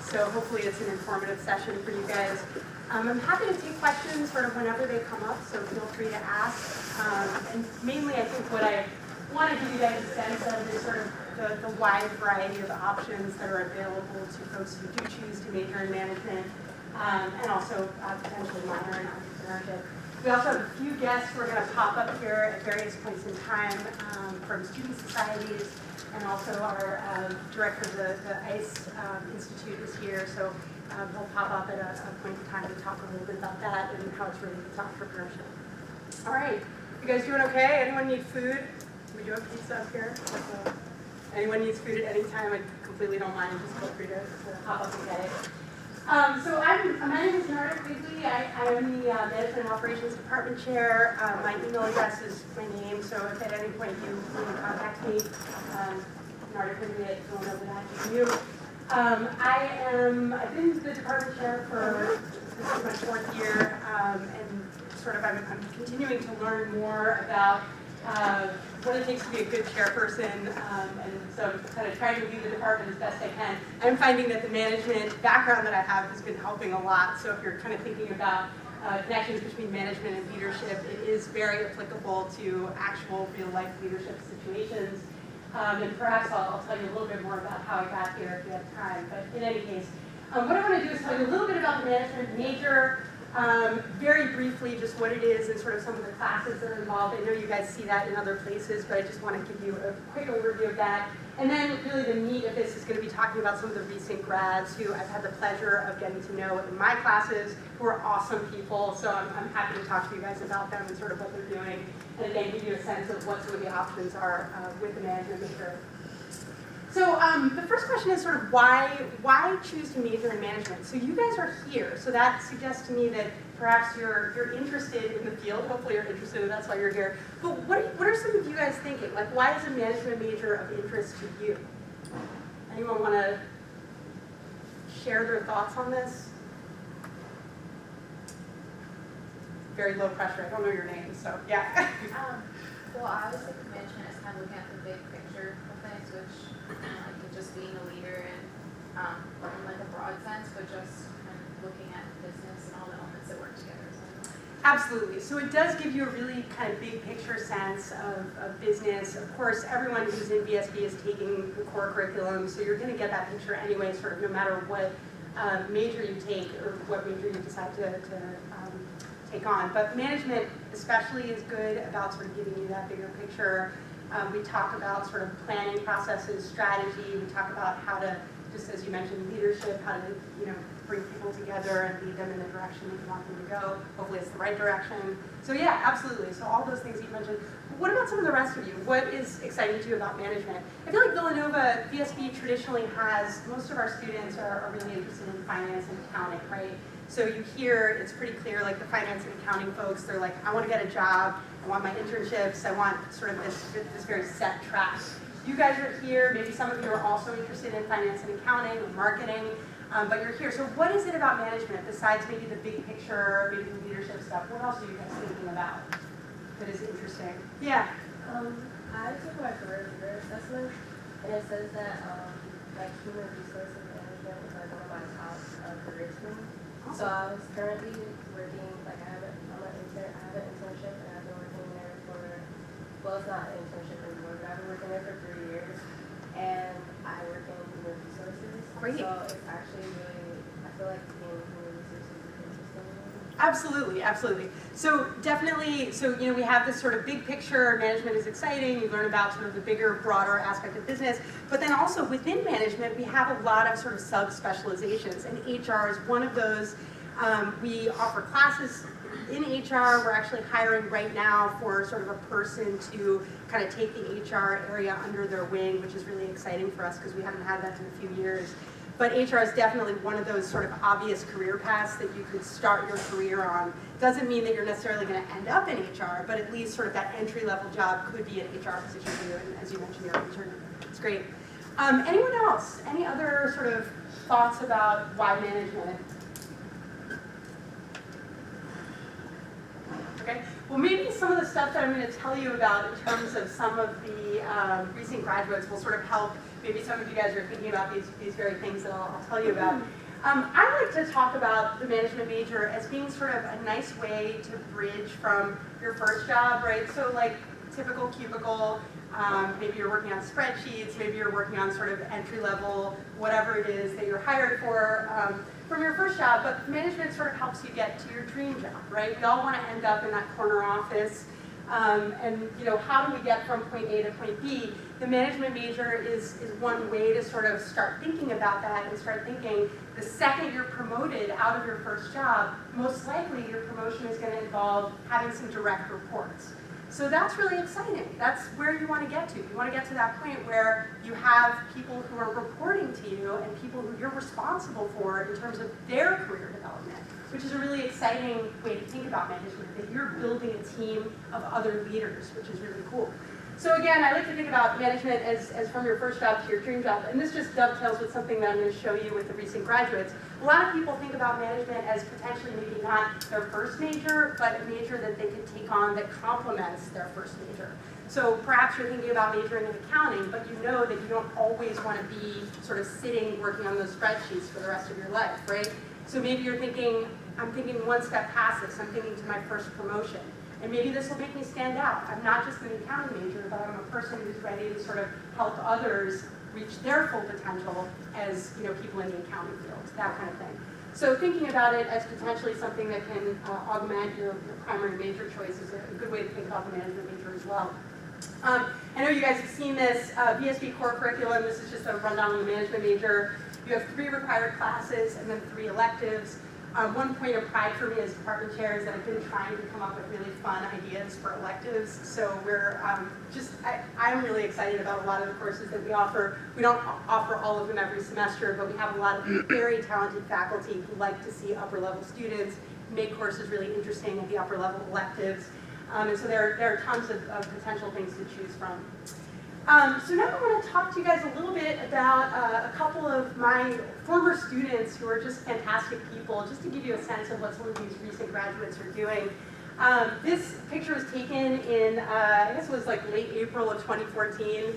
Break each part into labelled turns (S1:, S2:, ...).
S1: So hopefully it's an informative session for you guys. I'm happy to take questions sort of whenever they come up, so feel free to ask. And mainly I think what I want to give you guys a sense of is sort of the wide variety of options that are available to folks who do choose to major in management, and also potentially minor in entrepreneurship. We also have a few guests who are going to pop up here at various points in time from student societies, and also our director of the ICE Institute is here, so he'll pop up at a point in time to talk a little bit about that and how it's related to entrepreneurship. All right, you guys doing okay? Anyone need food? We do have pizza up here. So anyone needs food at any time, I completely don't mind. Just feel free to hop up and get it. So my name is Narda Quigley. I am the Management and Operations Department Chair. My email address is my name, so if at any point you want to contact me, Narda Quigley at Villanova. I've been the department chair for this is my fourth year, and sort of I'm continuing to learn more about what it takes to be a good chairperson, and so I'm kind of trying to lead the department as best I can. I'm finding that the management background that I have has been helping a lot, so if you're kind of thinking about connections between management and leadership, it is very applicable to actual real-life leadership situations. And perhaps I'll tell you a little bit more about how I got here if you have time, but in any case, what I want to do is tell you a little bit about the management major, very briefly, just what it is and sort of some of the classes that are involved. I know you guys see that in other places, but I just want to give you a quick overview of that. And then really the meat of this is going to be talking about some of the recent grads who I've had the pleasure of getting to know in my classes, who are awesome people. So I'm happy to talk to you guys about them and sort of what they're doing. And again, give you a sense of what some of the options are with the management major. So the first question is sort of why choose to major in management? So you guys are here, so that suggests to me that perhaps you're interested in the field. Hopefully you're interested, that's why you're here. But what are some of you guys thinking? Like, why is a management major of interest to you? Anyone want to share their thoughts on this? Very low pressure. I don't know your name, so yeah.
S2: Well, I was thinking management is kind of looking at the big picture of things, which like just being a leader in like a broad sense, but just kind of looking at business and all the elements that work together. So.
S1: Absolutely. So it does give you a really kind of big picture sense of business. Of course, everyone who's in BSB is taking the core curriculum, so you're going to get that picture anyway, sort of no matter what major you take or what major you decide to take on. But management especially is good about sort of giving you that bigger picture. We talk about sort of planning processes, strategy. We talk about how to, just as you mentioned, leadership, how to bring people together and lead them in the direction that you want them to go. Hopefully it's the right direction. So yeah, absolutely. So all those things you mentioned. What about some of the rest of you? What is exciting to you about management? I feel like Villanova, BSB traditionally has, most of our students are really interested in finance and accounting, right? So you hear, it's pretty clear, like the finance and accounting folks, they're like, I want to get a job, I want my internships, I want sort of this very set track. You guys are here, maybe some of you are also interested in finance and accounting or marketing, but you're here. So what is it about management, besides maybe the big picture, maybe the leadership stuff? What else are you guys thinking about that is interesting? Yeah?
S3: I took my career assessment, and it says that like human resources management is like one of my top career streams. So I was currently working, like I have an internship, and I've been working there for, well, it's not an internship anymore, but I've been working there for 3 years, and I work in human resources.
S1: Great.
S3: So it's actually really, I feel like being in human resources is interesting.
S1: Absolutely, absolutely. So definitely, we have this sort of big picture, management is exciting, you learn about sort of the bigger, broader aspect of business, but then also within management, we have a lot of sort of sub-specializations, and HR is one of those. We offer classes in HR. We're actually hiring right now for sort of a person to kind of take the HR area under their wing, which is really exciting for us because we haven't had that in a few years. But HR is definitely one of those sort of obvious career paths that you could start your career on. Doesn't mean that you're necessarily going to end up in HR, but at least sort of that entry-level job could be an HR position for you. And as you mentioned, you're an intern. It's great. Anyone else? Any other sort of thoughts about why management? Okay. Well, maybe some of the stuff that I'm going to tell you about in terms of some of the recent graduates will sort of help maybe some of you guys are thinking about these very things that I'll tell you about. I like to talk about the management major as being sort of a nice way to bridge from your first job, right? So like typical cubicle, maybe you're working on spreadsheets, maybe you're working on sort of entry level, whatever it is that you're hired for from your first job, but management sort of helps you get to your dream job, right? We all want to end up in that corner office. And you know, how do we get from point A to point B? The management major is one way to sort of start thinking about that and start thinking the second you're promoted out of your first job, most likely your promotion is going to involve having some direct reports. So that's really exciting. That's where you want to get to. You want to get to that point where you have people who are reporting to you and people who you're responsible for in terms of their career development, which is a really exciting way to think about management, that you're building a team of other leaders, which is really cool. So again, I like to think about management as from your first job to your dream job, and this just dovetails with something that I'm going to show you with the recent graduates. A lot of people think about management as potentially maybe not their first major, but a major that they could take on that complements their first major. So perhaps you're thinking about majoring in accounting, but you know that you don't always want to be sort of sitting working on those spreadsheets for the rest of your life, right? So maybe you're thinking, I'm thinking one step past this, I'm thinking to my first promotion. And maybe this will make me stand out. I'm not just an accounting major, but I'm a person who's ready to sort of help others reach their full potential as, you know, people in the accounting field, that kind of thing. So thinking about it as potentially something that can augment your primary major choice is a good way to think about the management major as well. I know you guys have seen this VSB core curriculum. This is just a rundown on the management major. You have 3 required classes and then 3 electives. One point of pride for me as department chair is that I've been trying to come up with really fun ideas for electives. So we're I'm really excited about a lot of the courses that we offer. We don't offer all of them every semester, but we have a lot of very talented faculty who like to see upper level students, make courses really interesting at the upper level electives. And so there are tons of potential things to choose from. So now I want to talk to you guys a little bit about a couple of my former students who are just fantastic people, just to give you a sense of what some of these recent graduates are doing. This picture was taken in, I guess it was like late April of 2014.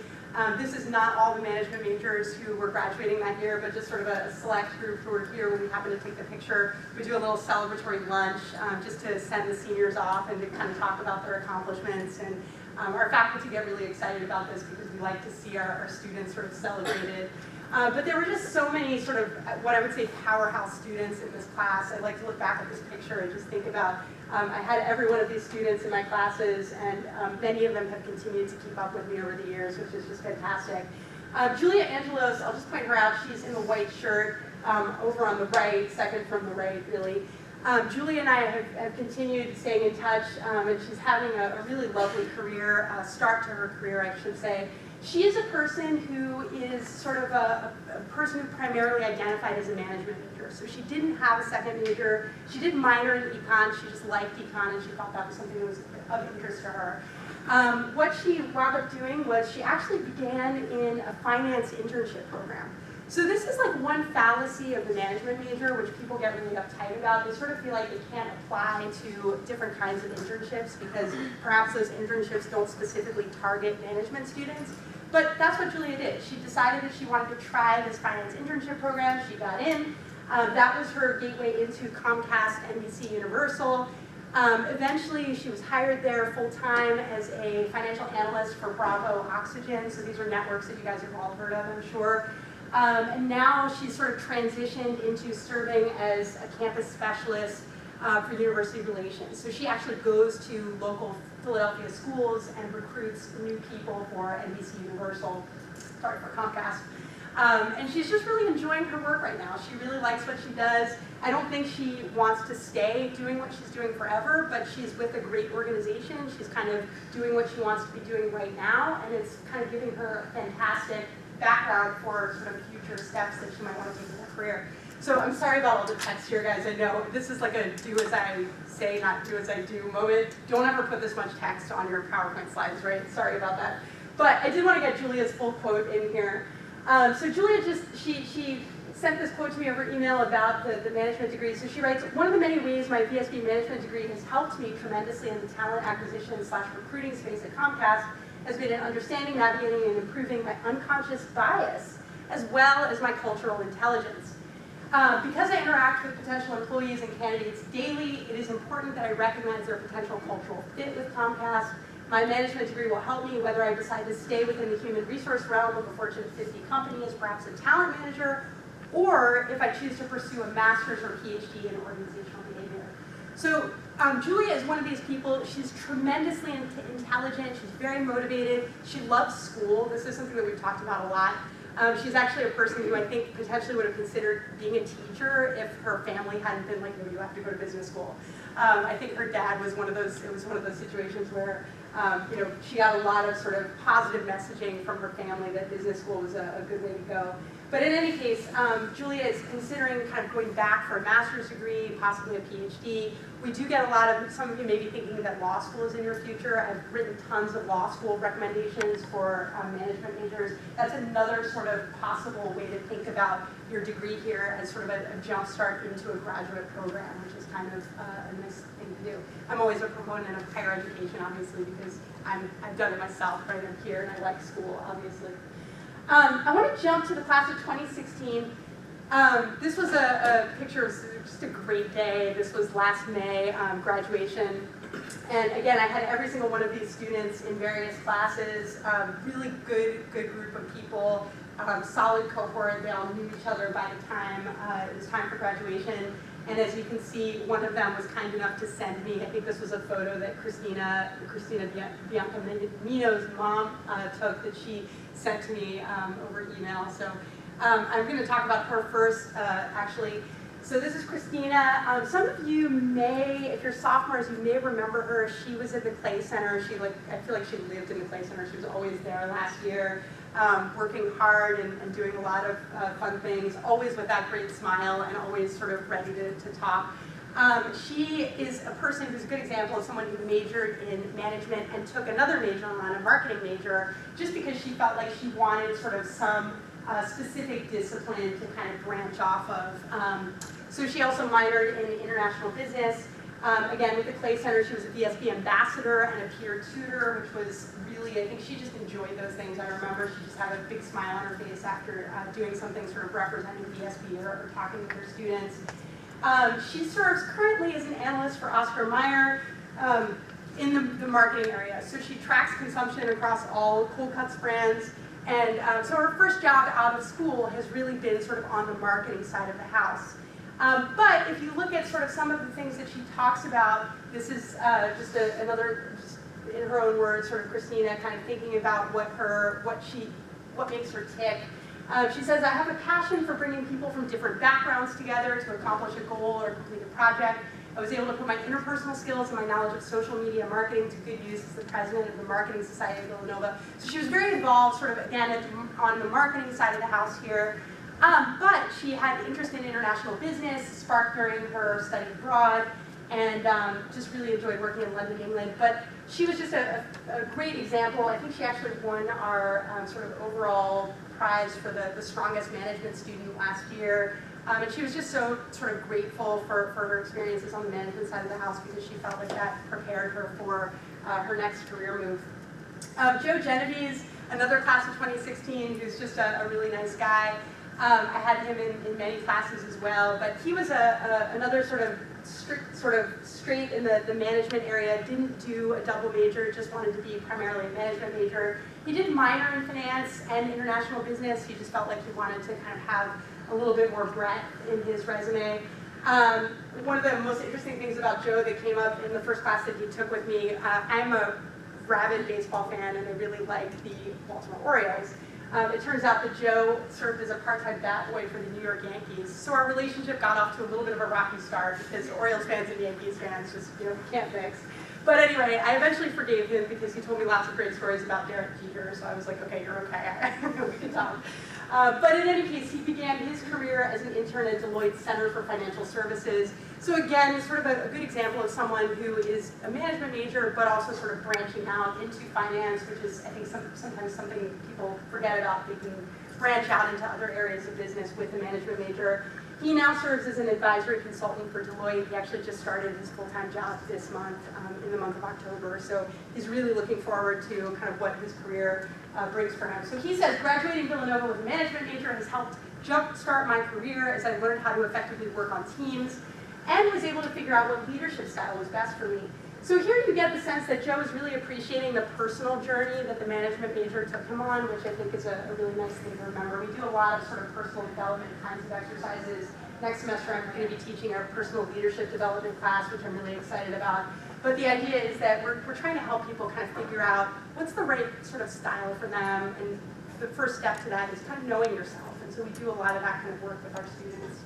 S1: This is not all the management majors who were graduating that year, but just sort of a select group who were here when we happened to take the picture. We do a little celebratory lunch just to send the seniors off and to kind of talk about their accomplishments. And our faculty get really excited about this because we like to see our students sort of celebrated. But there were just so many sort of what I would say powerhouse students in this class. I like to look back at this picture and just think about, I had every one of these students in my classes, and many of them have continued to keep up with me over the years, which is just fantastic. Julia Angelos, I'll just point her out, she's in the white shirt over on the right, second from the right really. Julia and I have continued staying in touch, and she's having a really lovely career, start to her career, I should say. She is a person who is sort of a person who primarily identified as a management major. So she didn't have a second major. She did minor in econ. She just liked econ, and she thought that was something that was of interest to her. What she wound up doing was she actually began in a finance internship program. So this is like one fallacy of the management major, which people get really uptight about. They sort of feel like they can't apply to different kinds of internships because perhaps those internships don't specifically target management students. But that's what Julia did. She decided that she wanted to try this finance internship program. She got in. That was her gateway into Comcast, NBC, Universal. Eventually, she was hired there full-time as a financial analyst for Bravo Oxygen. So these are networks that you guys have all heard of, I'm sure. And now she's sort of transitioned into serving as a campus specialist for university relations. So she actually goes to local Philadelphia schools and recruits new people for NBC Universal, sorry, for Comcast. And she's just really enjoying her work right now. She really likes what she does. I don't think she wants to stay doing what she's doing forever, but she's with a great organization. She's kind of doing what she wants to be doing right now, and it's kind of giving her a fantastic background for sort of future steps that she might want to take in her career. So I'm sorry about all the text here, guys. I know this is like a do as I say, not do as I do moment. Don't ever put this much text on your PowerPoint slides, right? Sorry about that. But I did want to get Julia's full quote in here. So Julia she sent this quote to me over email about the management degree. So she writes, one of the many ways my VSB management degree has helped me tremendously in the talent acquisition / recruiting space at Comcast has been in understanding, navigating, and improving my unconscious bias, as well as my cultural intelligence. Because I interact with potential employees and candidates daily, it is important that I recognize their potential cultural fit with Comcast. My management degree will help me whether I decide to stay within the human resource realm of a Fortune 50 company as perhaps a talent manager, or if I choose to pursue a master's or PhD in organizational behavior. So Julia is one of these people. She's tremendously intelligent. She's very motivated. She loves school. This is something that we've talked about a lot. She's actually a person who I think potentially would have considered being a teacher if her family hadn't been like, no, you have to go to business school. I think her dad was one of those, it was one of those situations where she got a lot of sort of positive messaging from her family that business school was a good way to go. But in any case, Julia is considering kind of going back for a master's degree, possibly a PhD. We do get a lot of, some of you may be thinking that law school is in your future. I've written tons of law school recommendations for management majors. That's another sort of possible way to think about your degree here as sort of a jump start into a graduate program, which is kind of a nice thing to do. I'm always a proponent of higher education, obviously, because I've done it myself right up here, and I like school, obviously. I want to jump to the class of 2016. This was a picture of just a great day. This was last May, graduation. And again, I had every single one of these students in various classes, really good group of people, solid cohort. They all knew each other by the time it was time for graduation. And as you can see, one of them was kind enough to send me, I think this was a photo that Christina Biancamino's mom took that she sent to me over email. So I'm going to talk about her first, actually. So this is Christina. Some of you may, if you're sophomores, you may remember her. She was at the Clay Center. I feel like she lived in the Clay Center. She was always there last year, working hard and doing a lot of fun things, always with that great smile and always sort of ready to talk. She is a person who's a good example of someone who majored in management and took another major on a marketing major just because she felt like she wanted sort of some specific discipline to kind of branch off of. So she also minored in international business. Again, with the Clay Center, she was a VSB ambassador and a peer tutor, which was really, I think she just enjoyed those things. I remember she just had a big smile on her face after doing something sort of representing VSB or talking with her students. She serves currently as an analyst for Oscar Mayer in the marketing area. So she tracks consumption across all Cold Cuts brands. And so her first job out of school has really been sort of on the marketing side of the house. But if you look at sort of some of the things that she talks about, this is just another, just in her own words, sort of Christina kind of thinking about what makes her tick. She says, I have a passion for bringing people from different backgrounds together to accomplish a goal or complete a project. I was able to put my interpersonal skills and my knowledge of social media marketing to good use as the president of the Marketing Society of Villanova. So she was very involved, sort of, again, on the marketing side of the house here. But she had interest in international business, sparked during her study abroad, and just really enjoyed working in London, England. But she was just a great example. I think she actually won our sort of overall prize for the strongest management student last year. And she was just so sort of grateful for her experiences on the management side of the house because she felt like that prepared her for her next career move. Joe Genovese, another class of 2016, who's just a really nice guy. I had him in many classes as well, but he was another sort of straight in the management area, didn't do a double major, just wanted to be primarily a management major. He did minor in finance and international business. He just felt like he wanted to kind of have a little bit more breadth in his resume. One of the most interesting things about Joe that came up in the first class that he took with me, I'm a rabid baseball fan and I really like the Baltimore Orioles. It turns out that Joe served as a part-time bat boy for the New York Yankees. So our relationship got off to a little bit of a rocky start because Orioles fans and Yankees fans just, can't mix. But anyway, I eventually forgave him because he told me lots of great stories about Derek Jeter, so I was like, okay, you're okay, we can talk. But in any case, he began his career as an intern at Deloitte's Center for Financial Services. So again, sort of a good example of someone who is a management major, but also sort of branching out into finance, which is, I think, sometimes something people forget about. Thinking branch out into other areas of business with a management major. He now serves as an advisory consultant for Deloitte. He actually just started his full-time job this month, in the month of October. So he's really looking forward to kind of what his career brings for him. So he says, graduating Villanova with a management major has helped jumpstart my career as I learned how to effectively work on teams and was able to figure out what leadership style was best for me. So here you get the sense that Joe is really appreciating the personal journey that the management major took him on, which I think is a really nice thing to remember. We do a lot of sort of personal development kinds of exercises. Next semester I'm going to be teaching our personal leadership development class, which I'm really excited about. But the idea is that we're trying to help people kind of figure out what's the right sort of style for them, and the first step to that is kind of knowing yourself. And so we do a lot of that kind of work with our students.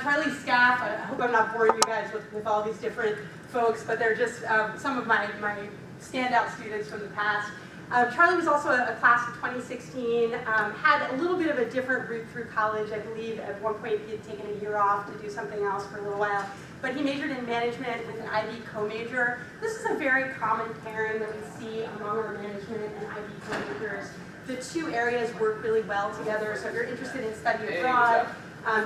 S1: Charlie's staff, I hope I'm not boring you guys with all these different folks, but they're just some of my standout students from the past. Charlie was also a class of 2016, had a little bit of a different route through college. I believe at one point he had taken a year off to do something else for a little while, but he majored in management with an IB co-major. This is a very common pairing that we see among our management and IB co-majors. The two areas work really well together, so if you're interested in studying abroad,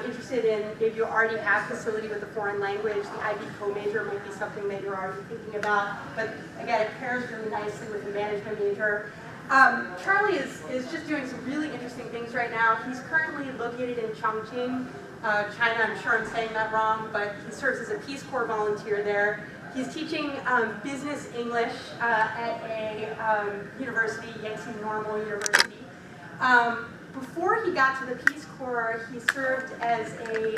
S1: interested in, maybe you already have facility with a foreign language, the IB co-major might be something that you're already thinking about, but again, it pairs really nicely with the management major. Charlie is just doing some really interesting things right now. He's currently located in Chongqing, China. I'm sure I'm saying that wrong, but he serves as a Peace Corps volunteer there. He's teaching business English at a university, Yangtze Normal University. Before he got to the Peace Corps, he served as a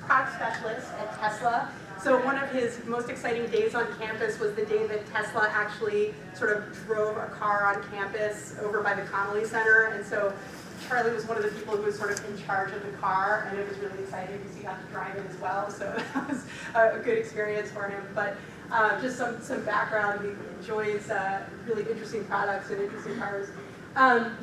S1: product specialist at Tesla. So one of his most exciting days on campus was the day that Tesla actually sort of drove a car on campus over by the Connolly Center. And so Charlie was one of the people who was sort of in charge of the car, and it was really exciting because he got to drive it as well. So that was a good experience for him. But just some background, he enjoys really interesting products and interesting cars.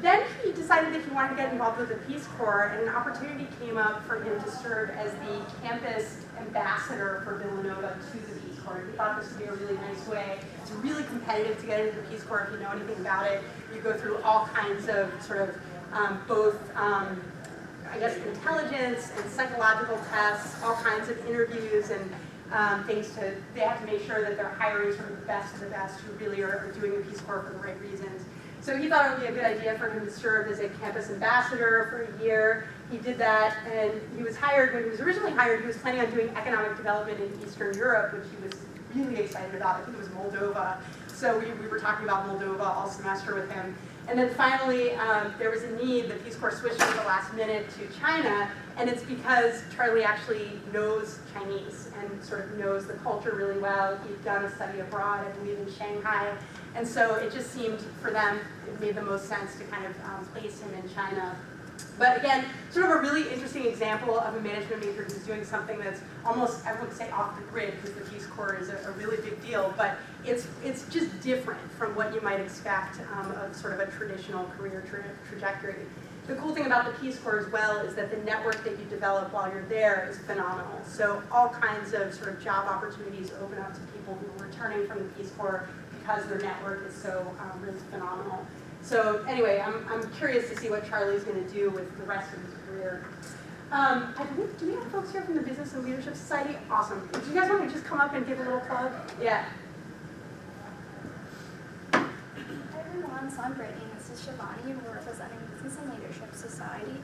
S1: Then he decided that he wanted to get involved with the Peace Corps, and an opportunity came up for him to serve as the campus ambassador for Villanova to the Peace Corps. He thought this would be a really nice way. It's really competitive to get into the Peace Corps if you know anything about it. You go through all kinds of sort of both, I guess, intelligence and psychological tests, all kinds of interviews and they have to make sure that they're hiring sort of the best of the best who really are doing the Peace Corps for the right reasons. So he thought it would be a good idea for him to serve as a campus ambassador for a year. He did that, and he was hired. When he was originally hired, he was planning on doing economic development in Eastern Europe, which he was really excited about. I think it was Moldova. So we were talking about Moldova all semester with him. And then finally, there was a need. The Peace Corps switched at the last minute to China, and it's because Charlie actually knows Chinese and sort of knows the culture really well. He'd done a study abroad, I believe, in Shanghai. And so it just seemed for them, it made the most sense to kind of place him in China. But again, sort of a really interesting example of a management major who's doing something that's almost, I wouldn't say off the grid, because the Peace Corps is a really big deal, but it's just different from what you might expect of sort of a traditional career trajectory. The cool thing about the Peace Corps as well is that the network that you develop while you're there is phenomenal. So all kinds of sort of job opportunities open up to people who are returning from the Peace Corps because their network is so really phenomenal. So anyway, I'm curious to see what Charlie's going to do with the rest of his career. Do we have folks here from the Business and Leadership Society? Awesome. Do you guys want to just come up and give a little plug? Yeah.
S4: Hi everyone, so I'm Brittany and this is Shivani, and we're representing Business and Leadership Society.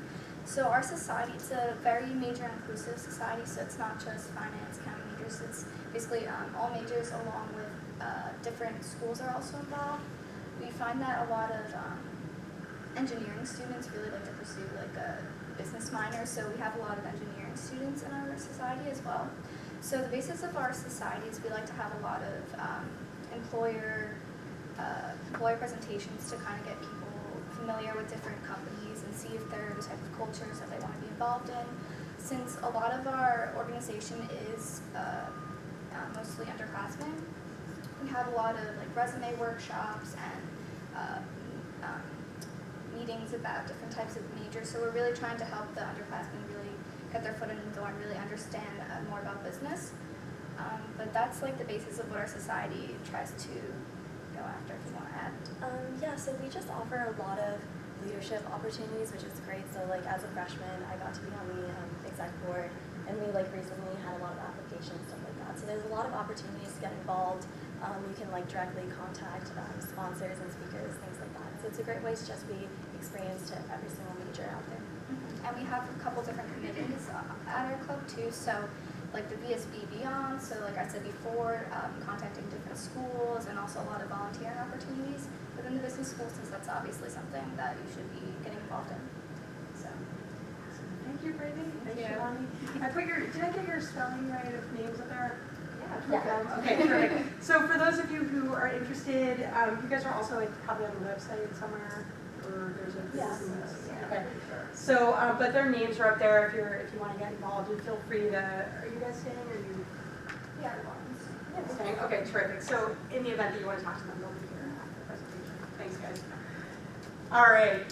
S4: So our society, it's a very major inclusive society, so it's not just finance, accounting majors, it's basically all majors along with different schools are also involved. We find that a lot of engineering students really like to pursue like a business minor, so we have a lot of engineering students in our society as well. So the basis of our society is we like to have a lot of employer presentations to kind of get people familiar with different companies and see if they're the type of cultures that they want to be involved in. Since a lot of our organization is mostly underclassmen, we have a lot of like resume workshops and meetings about different types of majors. So we're really trying to help the underclassmen really get their foot in the door and really understand more about business. But that's like the basis of what our society tries to go after, if you want to add.
S5: Yeah, so we just offer a lot of leadership opportunities, which is great. So like as a freshman, I got to be on the exec board, and we like recently had a lot of applications, stuff like that. So there's a lot of opportunities to get involved. You can like directly contact sponsors and speakers, things like that. So it's a great way to just be experienced to every single major out there.
S4: And we have a couple different committees at our club too. So like the VSB Beyond, so like I said before, contacting different schools, and also a lot of volunteering opportunities within the business school, since that's obviously something that you should be getting involved in. So.
S1: Thank you, Brady.
S4: Thank you.
S1: Shivani. Did I get your spelling right of names up there?
S4: Yeah.
S1: Okay, terrific. So for those of you who are interested, you guys are also like probably on the website somewhere, or there's a business. Okay. So, but their names are up there if you want to get involved, and feel free to. Are you guys staying, or you?
S4: Yeah.
S1: Staying? Okay, terrific. So in the event that you want to talk to them, they'll be here after the presentation. Thanks, guys. All right.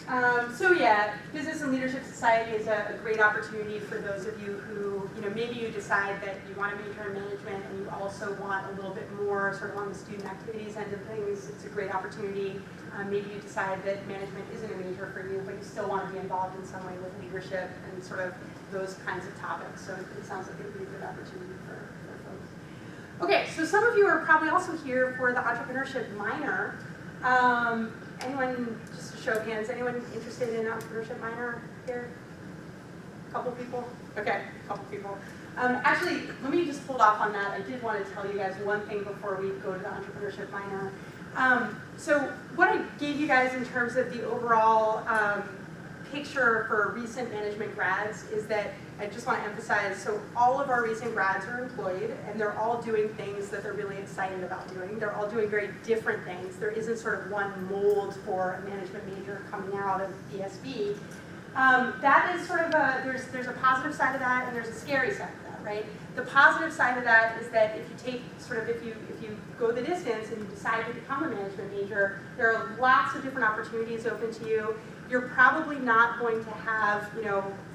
S1: So yeah, Business and Leadership Society is a great opportunity for those of you who, maybe you decide that you want to major in management and you also want a little bit more sort of on the student activities end of things. It's a great opportunity. Maybe you decide that management isn't a major for you, but you still want to be involved in some way with leadership and sort of those kinds of topics. So it sounds like it would be a good opportunity for folks. Okay, so some of you are probably also here for the entrepreneurship minor. Anyone, just a show of hands, anyone interested in entrepreneurship minor here? A couple people? Okay, a couple people. Actually, let me just hold off on that. I did want to tell you guys one thing before we go to the entrepreneurship minor. So what I gave you guys in terms of the overall picture for recent management grads is that I just want to emphasize, so all of our recent grads are employed, and they're all doing things that they're really excited about doing. They're all doing very different things. There isn't sort of one mold for a management major coming out of BSB. That is sort of there's a positive side of that, and there's a scary side of that, right? The positive side of that is that if you take if you go the distance and you decide to become a management major, there are lots of different opportunities open to you. You're probably not going to have,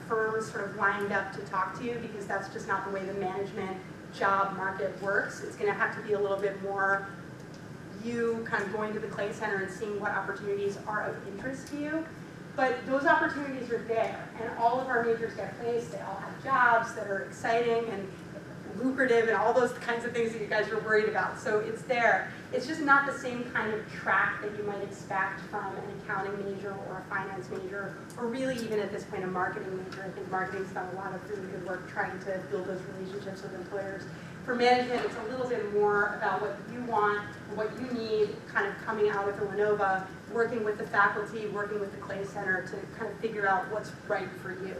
S1: firms sort of lined up to talk to you, because that's just not the way the management job market works. It's going to have to be a little bit more you kind of going to the Clay Center and seeing what opportunities are of interest to you. But those opportunities are there, and all of our majors get placed. They all have jobs that are exciting and lucrative and all those kinds of things that you guys are worried about. So it's there. It's just not the same kind of track that you might expect from an accounting major or a finance major, or really even at this point a marketing major. I think marketing's done a lot of really good work trying to build those relationships with employers. For management, it's a little bit more about what you want, what you need, kind of coming out of Villanova, working with the faculty, working with the Clay Center to kind of figure out what's right for you.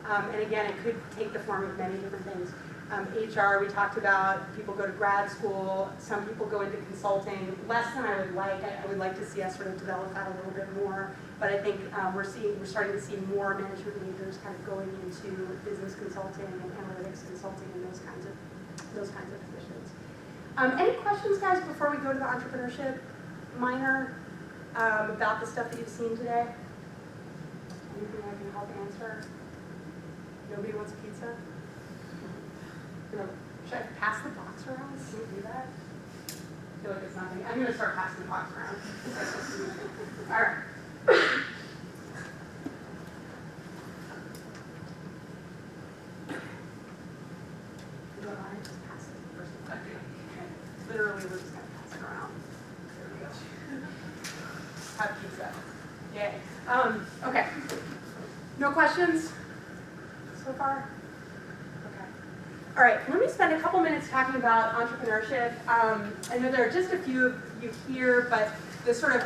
S1: And again, it could take the form of many different things. HR, we talked about, people go to grad school, some people go into consulting, less than I would like. I would like to see us sort of develop that a little bit more, but I think we're starting to see more management majors kind of going into business consulting and analytics consulting and those kinds of positions. Any questions, guys, before we go to the entrepreneurship minor about the stuff that you've seen today? Anything I can help answer? Nobody wants pizza? Should I pass the box around? Can we do that? I feel like it's nothing. I'm going to start passing the box around. All right. Just pass it first. Okay. Literally, we're just going to pass it around. There we go. Have pizza. Yay. Okay. No questions so far? All right, let me spend a couple minutes talking about entrepreneurship. I know there are just a few of you here, but the sort of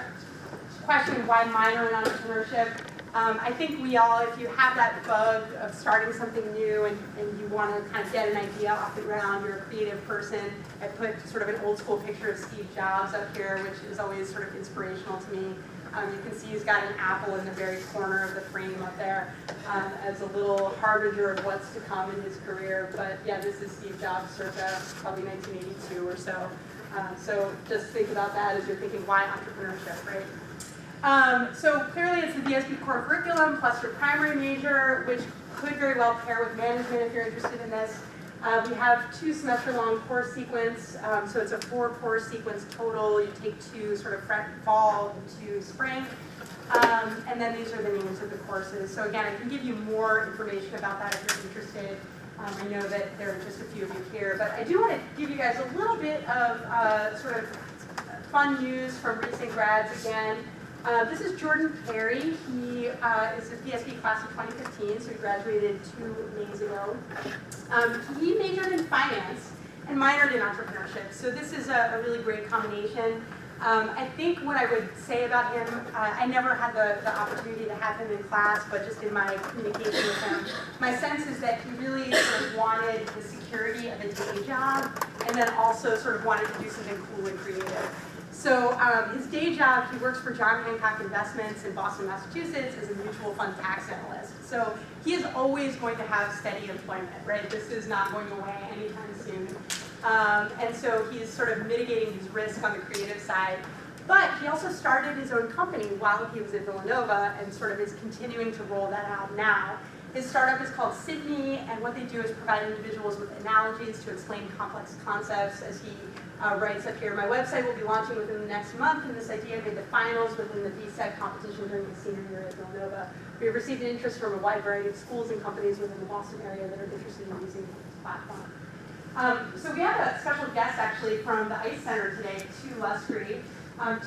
S1: question, why minor in entrepreneurship? I think we all, if you have that bug of starting something new and you want to kind of get an idea off the ground, you're a creative person. I put sort of an old school picture of Steve Jobs up here, which is always sort of inspirational to me. You can see he's got an apple in the very corner of the frame up there as a little harbinger of what's to come in his career. But yeah, this is Steve Jobs circa probably 1982 or so. So just think about that as you're thinking, why entrepreneurship, right? So clearly it's the BSB core curriculum plus your primary major, which could very well pair with management if you're interested in this. We have 2 semester-long course sequence, so it's a 4-course sequence total. You take 2 sort of fall and 2 spring. And then these are the names of the courses. So again, I can give you more information about that if you're interested. I know that there are just a few of you here, but I do want to give you guys a little bit of sort of fun news from recent grads again. This is Jordan Perry. He is a PSP class of 2015, so he graduated 2 Mays ago. He majored in finance and minored in entrepreneurship, so this is a really great combination. I think what I would say about him, I never had the opportunity to have him in class, but just in my communication with him, my sense is that he really sort of wanted the security of a day job, and then also sort of wanted to do something cool and creative. So his day job, he works for John Hancock Investments in Boston, Massachusetts as a mutual fund tax analyst. So he is always going to have steady employment, right? This is not going away anytime soon. And so he's sort of mitigating these risks on the creative side. But he also started his own company while he was at Villanova and sort of is continuing to roll that out now. His startup is called Sydney, and what they do is provide individuals with analogies to explain complex concepts. As he writes up here, my website will be launching within the next month, and this idea made the finals within the BSEC competition during the senior year at Villanova. We have received interest from a wide variety of schools and companies within the Boston area that are interested in using this platform. So we have a special guest actually from the ICE Center today, Tu Luscri.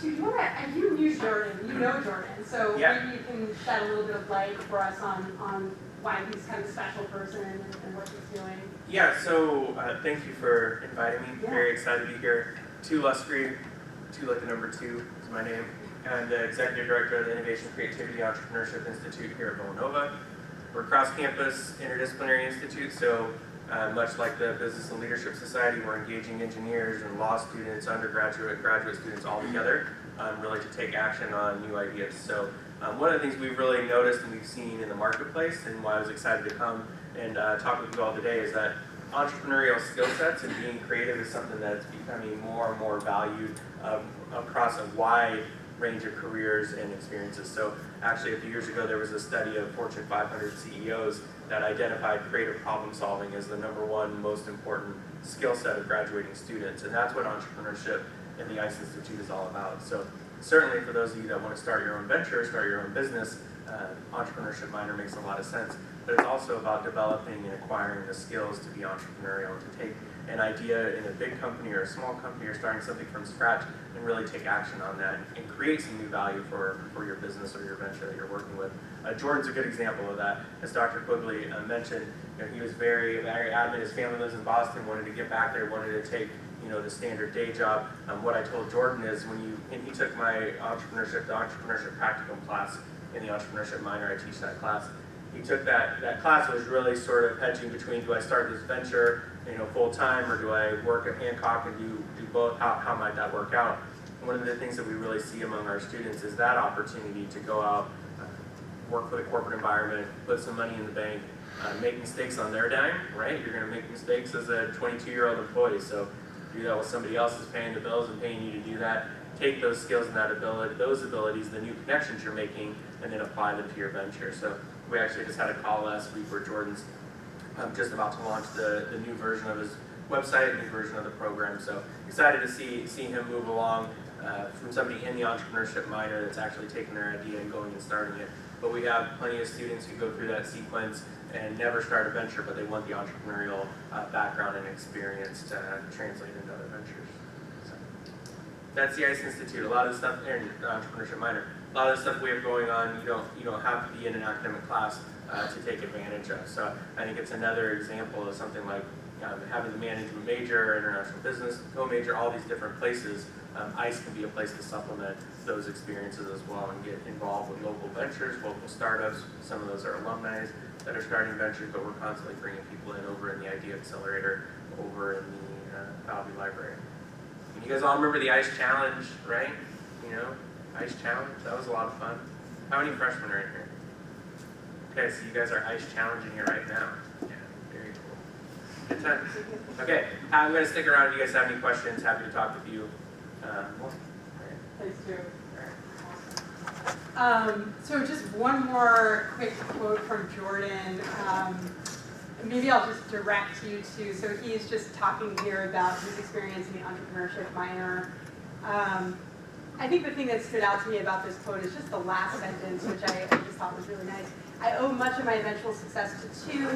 S1: You knew Jordan, you know Jordan, so maybe you can shed a little bit of light for us on why he's kind of a special person and what he's doing.
S6: Yeah, so thank you for inviting me.
S1: Yeah.
S6: Very excited to be here. Tu Luscri, 2 like the number 2 is my name, and the Executive Director of the Innovation Creativity Entrepreneurship Institute here at Villanova. We're a cross-campus interdisciplinary institute, so much like the Business and Leadership Society, we're engaging engineers and law students, undergraduate, graduate students all together, really to take action on new ideas. So one of the things we've really noticed and we've seen in the marketplace, and why I was excited to come and talk with you all today, is that entrepreneurial skill sets and being creative is something that's becoming more and more valued across a wide range of careers and experiences. So actually a few years ago there was a study of Fortune 500 CEOs that identified creative problem solving as the #1 most important skill set of graduating students, and that's what entrepreneurship and the ICE Institute is all about. So certainly for those of you that want to start your own venture, start your own business, entrepreneurship minor makes a lot of sense, but it's also about developing and acquiring the skills to be entrepreneurial and to take an idea in a big company or a small company or starting something from scratch and really take action on that and create some new value for your business or your venture that you're working with. Jordan's a good example of that. As Dr. Quigley mentioned, he was very, very adamant. His family lives in Boston, wanted to get back there, wanted to take the standard day job. What I told Jordan is and he took my the entrepreneurship practicum class in the entrepreneurship minor, I teach that class. He took that class, was really sort of hedging between, do I start this venture full time, or do I work at Hancock and do both? How might that work out? And one of the things that we really see among our students is that opportunity to go out, work for the corporate environment, put some money in the bank, make mistakes on their dime, right? You're going to make mistakes as a 22-year-old employee, so do that while somebody else is paying the bills and paying you to do that. Take those skills and those abilities, the new connections you're making, and then apply them to your venture. So we actually just had a call last week where Jordan's just about to launch the new version of his website, new version of the program. So excited to see him move along from somebody in the entrepreneurship minor that's actually taking their idea and going and starting it. But we have plenty of students who go through that sequence and never start a venture, but they want the entrepreneurial background and experience to translate into other ventures. So that's the ICE Institute. A lot of the stuff in entrepreneurship minor, a lot of the stuff we have going on, you don't have to be in an academic class to take advantage of. So I think it's another example of something like having the management major, international business, co-major, all these different places. ICE can be a place to supplement those experiences as well and get involved with local ventures, local startups. Some of those are alumni that are starting ventures, but we're constantly bringing people in over in the Idea Accelerator, over in the Falvey Library. And you guys all remember the ICE Challenge, right? ICE Challenge, that was a lot of fun. How many freshmen are in here? Okay, so you guys are ICE challenging it right now. Yeah, very cool. Good times. Okay, I'm going to stick around if you guys have any questions. Happy to talk with you more.
S1: Please do. Awesome. So just one more quick quote from Jordan. Maybe I'll just direct you to, so he's just talking here about his experience in the entrepreneurship minor. I think the thing that stood out to me about this quote is just the last sentence, which I just thought was really nice. I owe much of my eventual success to two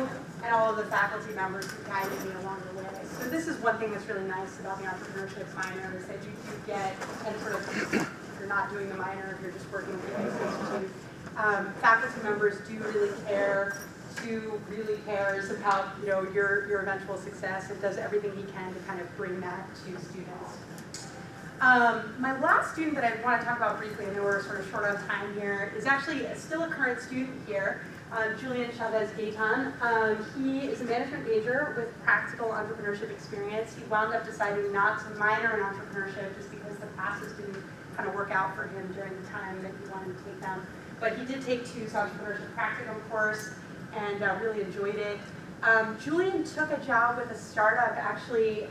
S1: and all of the faculty members who guided me along the way. So this is one thing that's really nice about the entrepreneurship minor is that you do get, and sort of, if you're not doing the minor, if you're just working with the institute, faculty members do really care. Stu really cares about your eventual success and does everything he can to kind of bring that to students. My last student that I want to talk about briefly, I know we're sort of short on time here, is actually still a current student here, Julian Chavez. He is a management major with practical entrepreneurship experience. He wound up deciding not to minor in entrepreneurship just because the classes didn't kind of work out for him during the time that he wanted to take them. But he did take TU's entrepreneurship practicum course and really enjoyed it. Julian took a job with a startup. Actually,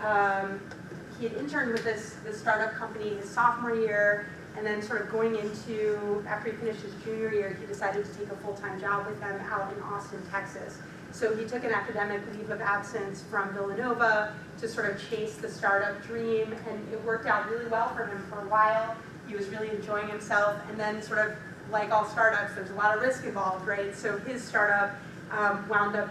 S1: he had interned with this startup company his sophomore year, and then sort of going into, after he finished his junior year, he decided to take a full-time job with them out in Austin, Texas. So he took an academic leave of absence from Villanova to sort of chase the startup dream, and it worked out really well for him for a while. He was really enjoying himself, and then sort of like all startups, there's a lot of risk involved, right? So his startup wound up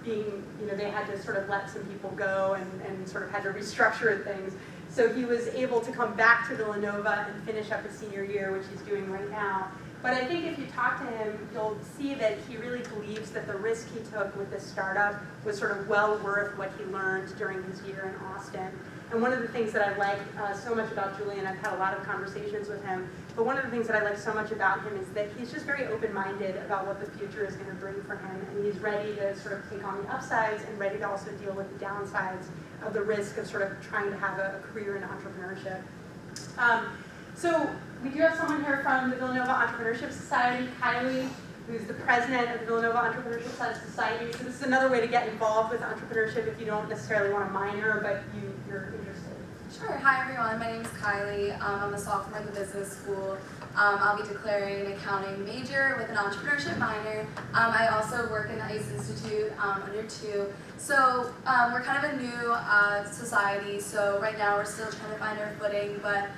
S1: being, they had to sort of let some people go and sort of had to restructure things. So he was able to come back to Villanova and finish up his senior year, which he's doing right now. But I think if you talk to him, you'll see that he really believes that the risk he took with this startup was sort of well worth what he learned during his year in Austin. And one of the things that I like so much about Julian, I've had a lot of conversations with him, but one of the things that I like so much about him is that he's just very open-minded about what the future is going to bring for him, and he's ready to sort of take on the upsides and ready to also deal with the downsides of the risk of sort of trying to have a career in entrepreneurship. So we do have someone here from the Villanova Entrepreneurship Society, Kylie, who's the president of the Villanova Entrepreneurship Society. So this is another way to get involved with entrepreneurship if you don't necessarily want to minor, but you're interested.
S7: Sure. Hi, everyone. My name is Kylie. I'm a sophomore at the business school. I'll be declaring an accounting major with an entrepreneurship minor. I also work in the ICE Institute under two. So we're kind of a new society, so right now we're still trying to find our footing, but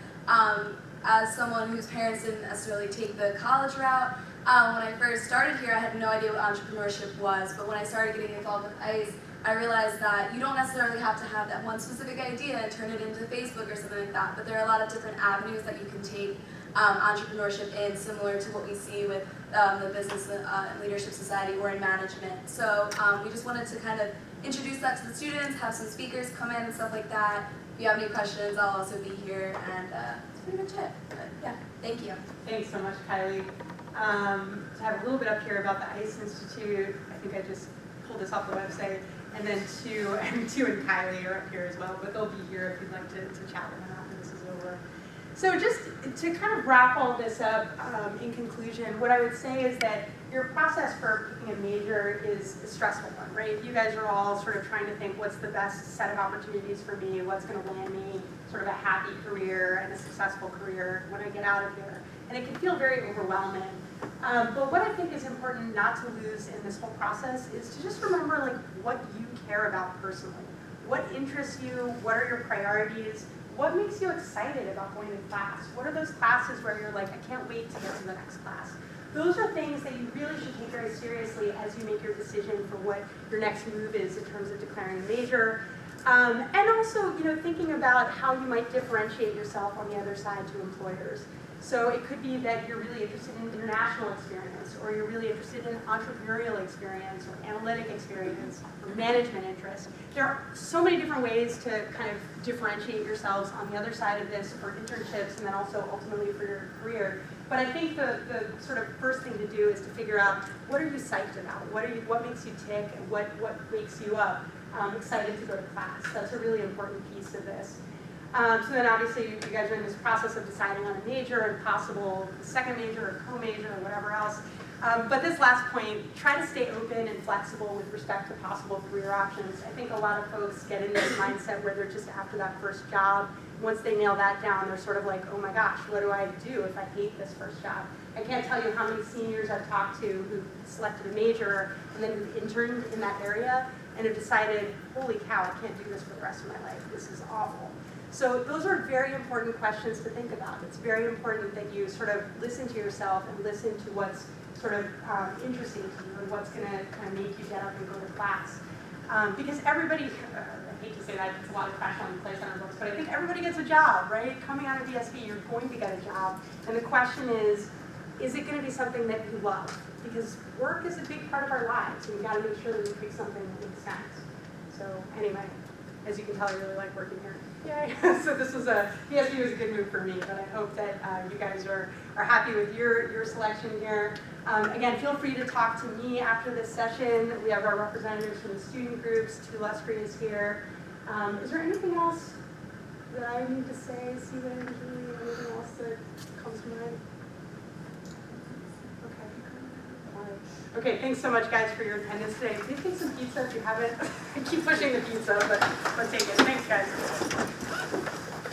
S7: as someone whose parents didn't necessarily take the college route, when I first started here, I had no idea what entrepreneurship was, but when I started getting involved with ICE, I realized that you don't necessarily have to have that one specific idea and turn it into Facebook or something like that, but there are a lot of different avenues that you can take entrepreneurship in, similar to what we see with the Business and Leadership Society or in management. So we just wanted to kind of introduce that to the students, have some speakers come in and stuff like that. If you have any questions, I'll also be here, and that's pretty much it. But yeah, thank you.
S1: Thanks so much, Kylie. To have a little bit up here about the ICE Institute, I think I just pulled this off the website, and then Stu and Kylie are up here as well, but they'll be here if you'd like to chat with them after this is over. So just to kind of wrap all this up in conclusion, what I would say is that your process for picking a major is a stressful one, right? You guys are all sort of trying to think what's the best set of opportunities for me, what's going to land me sort of a happy career and a successful career when I get out of here. And it can feel very overwhelming. But what I think is important not to lose in this whole process is to just remember like what you care about personally. What interests you? What are your priorities? What makes you excited about going to class? What are those classes where you're like, I can't wait to get to the next class? Those are things that you really should take very seriously as you make your decision for what your next move is in terms of declaring a major. And also, thinking about how you might differentiate yourself on the other side to employers. So it could be that you're really interested in international experience, or you're really interested in entrepreneurial experience, or analytic experience, or management interest. There are so many different ways to kind of differentiate yourselves on the other side of this for internships, and then also ultimately for your career. But I think the sort of first thing to do is to figure out what are you psyched about? What makes you tick, and what wakes you up excited to go to class? That's a really important piece of this. So then obviously you guys are in this process of deciding on a major and possible second major or co-major or whatever else. But this last point, try to stay open and flexible with respect to possible career options. I think a lot of folks get in this mindset where they're just after that first job. Once they nail that down, they're sort of like, oh my gosh, what do I do if I hate this first job? I can't tell you how many seniors I've talked to who selected a major and then who've interned in that area and have decided, holy cow, I can't do this for the rest of my life. This is awful. So those are very important questions to think about. It's very important that you sort of listen to yourself and listen to what's sort of interesting to you and what's going to kind of make you get up and go to class. Because everybody, I hate to say that, it's a lot of pressure on the place on our books, but I think everybody gets a job, right? Coming out of DSP, you're going to get a job. And the question is it going to be something that you love? Because work is a big part of our lives, and we've got to make sure that we pick something that makes sense. So anyway, as you can tell, I really like working here. Yay! So this was DSP was a good move for me, but I hope that you guys are happy with your selection here. Again, feel free to talk to me after this session. We have our representatives from the student groups, Tulesbury is here. Is there anything else that I need to say, Stephen, Julie, anything else that comes to mind? Okay, thanks so much, guys, for your attendance today. Please take some pizza if you haven't. I keep pushing the pizza, but let's take it. Thanks, guys.